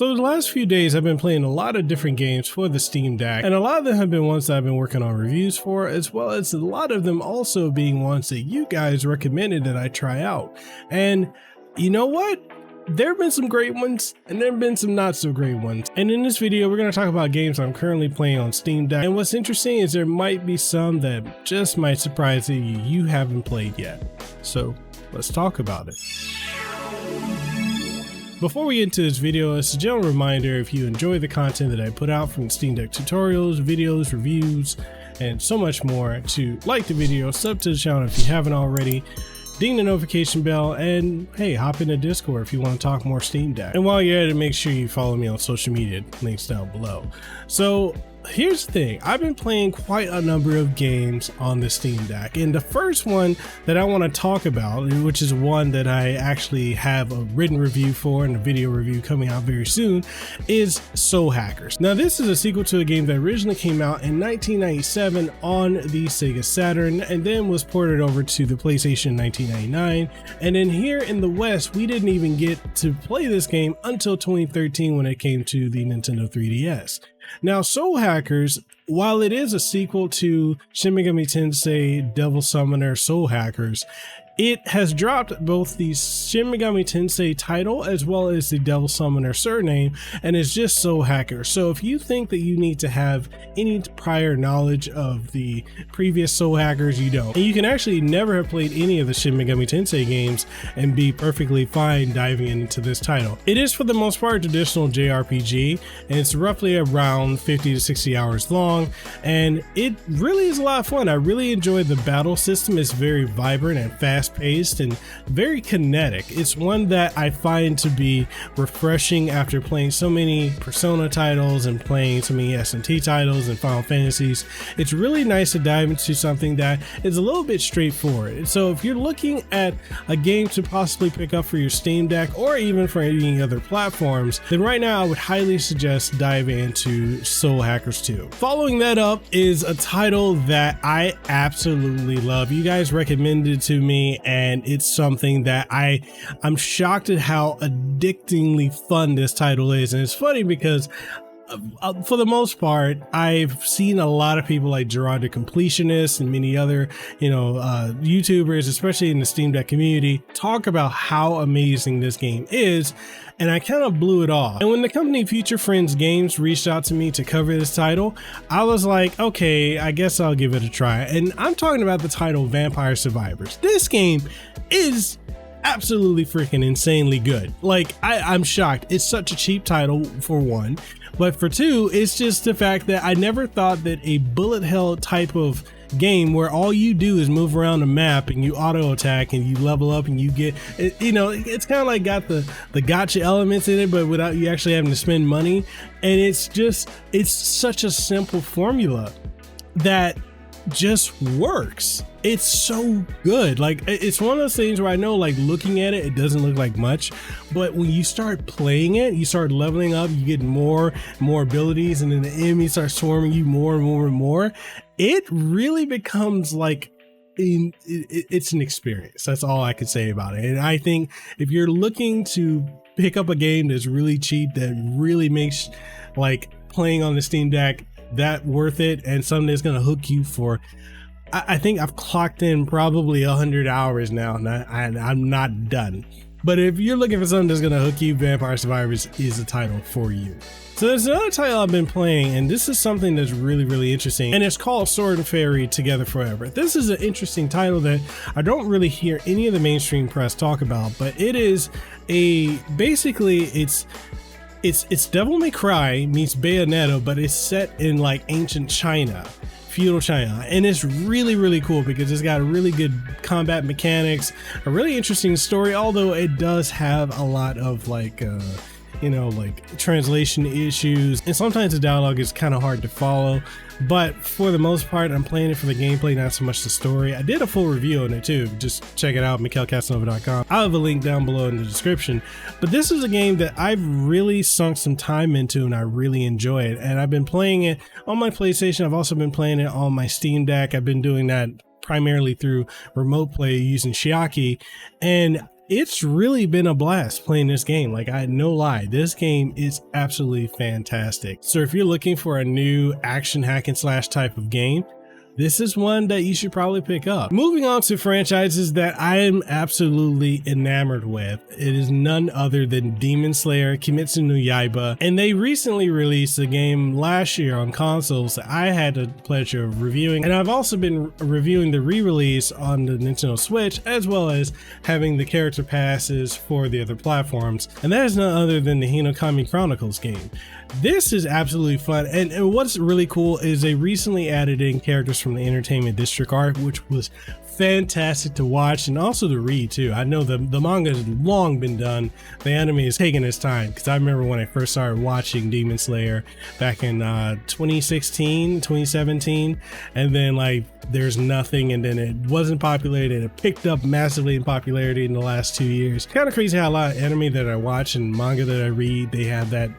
So the last few days I've been playing a lot of different games for the Steam Deck, and a lot of them have been ones that I've been working on reviews for, as well as a lot of them also being ones that you guys recommended that I try out. And you know what? There have been some great ones and there have been some not so great ones. And in this video, we're going to talk about games I'm currently playing on Steam Deck. And what's interesting is there might be some that just might surprise you haven't played yet. So let's talk about it. Before we get into this video, it's a general reminder, if you enjoy the content that I put out from Steam Deck tutorials, videos, reviews, and so much more, to like the video, sub to the channel if you haven't already, ding the notification bell, and hey, hop into Discord if you want to talk more Steam Deck. And while you're at it, make sure you follow me on social media, links down below. So here's the thing, I've been playing quite a number of games on the Steam Deck, and the first one that I want to talk about, which is one that I actually have a written review for and a video review coming out very soon, is Soul Hackers. Now this is a sequel to a game that originally came out in 1997 on the Sega Saturn and then was ported over to the PlayStation in 1999, and then here in the West we didn't even get to play this game until 2013 when it came to the Nintendo 3DS. Now, Soul Hackers, while it is a sequel to Shin Megami Tensei Devil Summoner Soul Hackers, it has dropped both the Shin Megami Tensei title as well as the Devil Summoner surname, and it's just Soul Hackers. So if you think that you need to have any prior knowledge of the previous Soul Hackers, you don't. And you can actually never have played any of the Shin Megami Tensei games and be perfectly fine diving into this title. It is for the most part a traditional JRPG, and it's roughly around 50 to 60 hours long, and it really is a lot of fun. I really enjoy the battle system. It's very vibrant and fast paced and very kinetic. It's one that I find to be refreshing after playing so many Persona titles and playing so many S&T titles and Final Fantasies. It's really nice to dive into something that is a little bit straightforward. So if you're looking at a game to possibly pick up for your Steam Deck or even for any other platforms, then right now I would highly suggest diving into Soul Hackers 2. Following that up is a title that I absolutely love. You guys recommended it to me, and it's something that I'm shocked at how addictingly fun this title is. And it's funny because for the most part, I've seen a lot of people like Gerard the Completionist and many other, YouTubers, especially in the Steam Deck community, talk about how amazing this game is. And I kind of blew it off. And when the company Future Friends Games reached out to me to cover this title, I was like, okay, I guess I'll give it a try. And I'm talking about the title Vampire Survivors. This game is absolutely freaking insanely good. Like, I'm shocked. It's such a cheap title for one, but for two, it's just the fact that I never thought that a bullet hell type of game where all you do is move around the map and you auto attack and you level up and you get, it's kind of like got the gotcha elements in it, but without you actually having to spend money. And it's such a simple formula that just works. It's so good. Like, it's one of those things where I know, like, looking at it, it doesn't look like much, but when you start playing it, you start leveling up, you get more abilities, and then the enemies start swarming you more and more and more. It really becomes like it's an experience. That's all I could say about it. And I think if you're looking to pick up a game that's really cheap, that really makes like playing on the Steam Deck that worth it, and something that's going to hook you for, I think I've clocked in probably 100 hours now, and I'm not done. But if you're looking for something that's going to hook you, Vampire Survivors is a title for you. So there's another title I've been playing, and this is something that's really, really interesting, and it's called Sword and Fairy Together Forever. This is an interesting title that I don't really hear any of the mainstream press talk about, but it is basically it's Devil May Cry meets Bayonetta, but it's set in like ancient China, feudal China, and it's really, really cool because it's got really good combat mechanics, a really interesting story, although it does have a lot of like translation issues, and sometimes the dialogue is kind of hard to follow. But for the most part, I'm playing it for the gameplay, not so much the story. I did a full review on it too. Just check it out, Kasanova.com. I'll have a link down below in the description. But this is a game that I've really sunk some time into, and I really enjoy it. And I've been playing it on my PlayStation. I've also been playing it on my Steam Deck. I've been doing that primarily through remote play using Shiaki. And It's really been a blast playing this game. Like, I no lie, this game is absolutely fantastic. So if you're looking for a new action hack and slash type of game, this is one that you should probably pick up. Moving on to franchises that I am absolutely enamored with. It is none other than Demon Slayer, Kimetsu no Yaiba, and they recently released a game last year on consoles that I had the pleasure of reviewing, and I've also been reviewing the re-release on the Nintendo Switch, as well as having the character passes for the other platforms, and that is none other than the Hinokami Chronicles game. This is absolutely fun, and what's really cool is they recently added in characters from the Entertainment District arc, which was fantastic to watch and also to read too. I know the manga has long been done. The anime is taking its time, because I remember when I first started watching Demon Slayer back in 2016, 2017, and then like there's nothing, and then it wasn't popular, and it picked up massively in popularity in the last 2 years. Kind of crazy how a lot of anime that I watch and manga that I read, they have that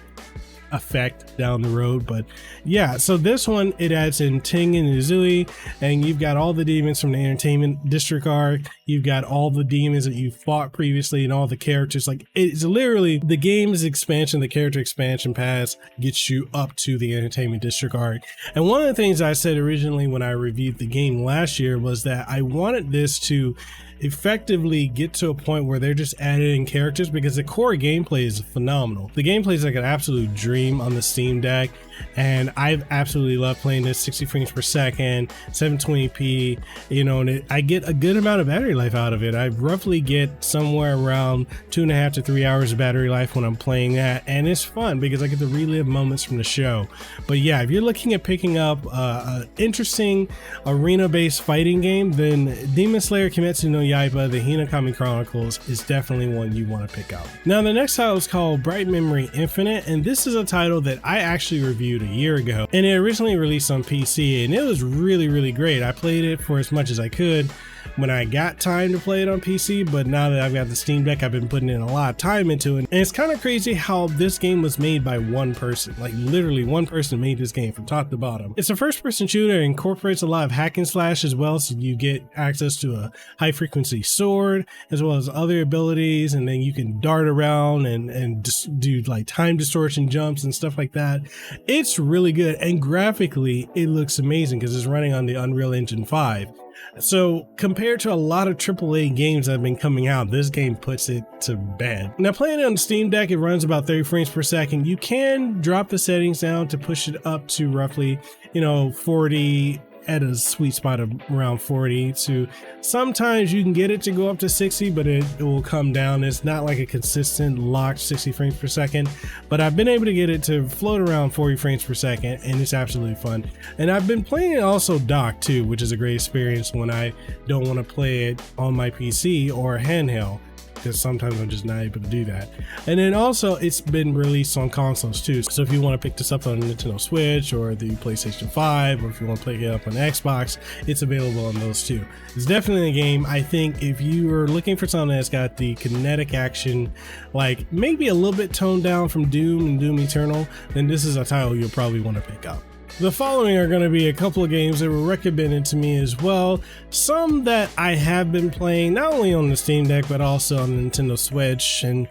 effect down the road. But yeah, so this one, it adds in Ting and Uzui, and you've got all the demons from the Entertainment District arc. You've got all the demons that you fought previously and all the characters. Like, it's literally the game's expansion, the character expansion pass gets you up to the Entertainment District arc. And one of the things I said originally when I reviewed the game last year was that I wanted this to effectively get to a point where they're just adding characters, because the core gameplay is phenomenal. The gameplay is like an absolute dream on the Steam Deck, and I've absolutely loved playing this. 60 frames per second, 720p, you know, and I get a good amount of battery life out of it. I roughly get somewhere around 2.5 to 3 hours of battery life when I'm playing that, and it's fun because I get to relive moments from the show. But yeah, if you're looking at picking up an interesting arena-based fighting game, then Demon Slayer, Kimetsu no Yaiba, the Hinokami Chronicles is definitely one you want to pick up. Now, the next title is called Bright Memory Infinite, and this is a title that I actually reviewed a year ago, and it originally released on PC, and it was really great. I played it for as much as I could when I got time to play it on PC, but now that I've got the Steam Deck, I've been putting in a lot of time into it. And it's kind of crazy how this game was made by one person. Like, literally one person made this game from top to bottom. It's a first-person shooter, incorporates a lot of hack and slash as well, so you get access to a high-frequency sword as well as other abilities, and then you can dart around and just do like time distortion jumps and stuff like that. It's really good, and graphically it looks amazing because it's running on the Unreal Engine 5. So compared to a lot of AAA games that have been coming out, this game puts it to bed. Now, playing it on the Steam Deck, it runs about 30 frames per second. You can drop the settings down to push it up to roughly, 40, at a sweet spot of around 40, to sometimes you can get it to go up to 60, but it will come down. It's not like a consistent locked 60 frames per second, but I've been able to get it to float around 40 frames per second, and it's absolutely fun. And I've been playing it also docked too, which is a great experience when I don't want to play it on my PC or handheld, because sometimes I'm just not able to do that. And then also, it's been released on consoles too. So if you want to pick this up on the Nintendo Switch or the PlayStation 5, or if you want to pick it up on Xbox, it's available on those too. It's definitely a game, I think, if you are looking for something that's got the kinetic action, like maybe a little bit toned down from Doom and Doom Eternal, then this is a title you'll probably want to pick up. The following are going to be a couple of games that were recommended to me as well. Some that I have been playing, not only on the Steam Deck, but also on the Nintendo Switch. And,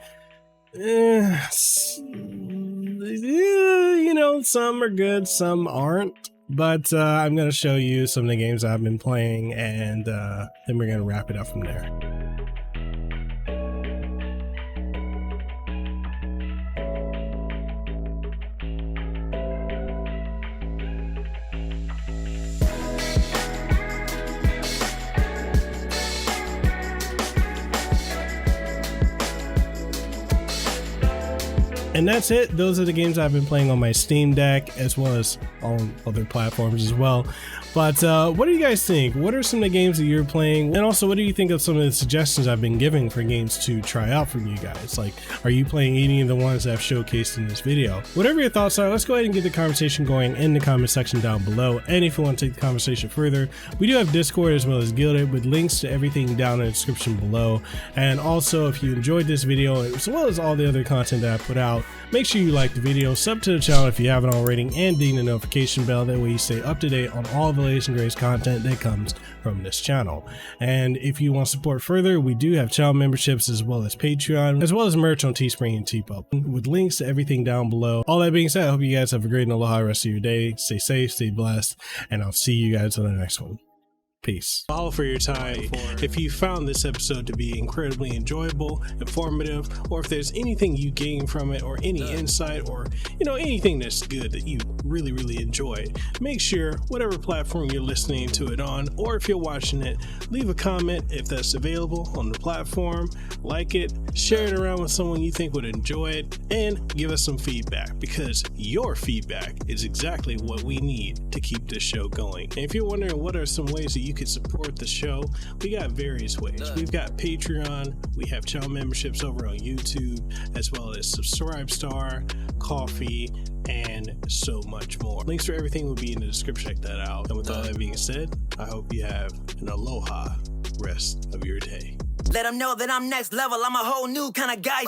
some are good, some aren't. But I'm going to show you some of the games I've been playing, and then we're going to wrap it up from there. And that's it. Those are the games I've been playing on my Steam Deck, as well as on other platforms as well. But what do you guys think? What are some of the games that you're playing? And also, what do you think of some of the suggestions I've been giving for games to try out from you guys? Like, are you playing any of the ones that I've showcased in this video? Whatever your thoughts are, let's go ahead and get the conversation going in the comment section down below. And if you want to take the conversation further, we do have Discord as well as Guilded, with links to everything down in the description below. And also, if you enjoyed this video, as well as all the other content that I put out, Make sure you like the video, sub to the channel if you haven't already, and ding the notification bell. That way you stay up to date on all the latest and greatest content that comes from this channel. And if you want to support further, we do have channel memberships as well as Patreon, as well as merch on Teespring and Teepublic, with links to everything down below. All that being said, I hope you guys have a great and aloha rest of your day. Stay safe, stay blessed, and I'll see you guys on the next one. Peace. All for your time. If you found this episode to be incredibly enjoyable, informative, or if there's anything you gain from it, or any insight, or anything that's good that you really enjoyed, make sure whatever platform you're listening to it on, or if you're watching it, leave a comment if that's available on the platform, like it, share it around with someone you think would enjoy it, and give us some feedback, because your feedback is exactly what we need to keep this show going. And if you're wondering what are some ways that you could support the show, we got various ways. We've got Patreon, we have channel memberships over on YouTube, as well as Subscribestar, Coffee, and so much more. Links for everything will be in the description. Check that out. And with all that being said, I hope you have an aloha rest of your day. Let them know that I'm next level. I'm a whole new kind of guy.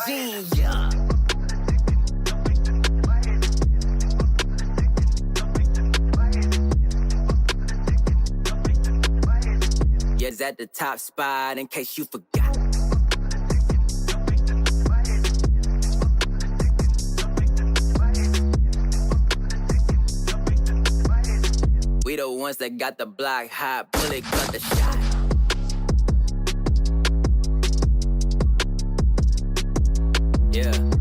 Yeah. Yes, at the top spot, in case you forgot. We the ones that got the block hot, bullet got the shot. Yeah.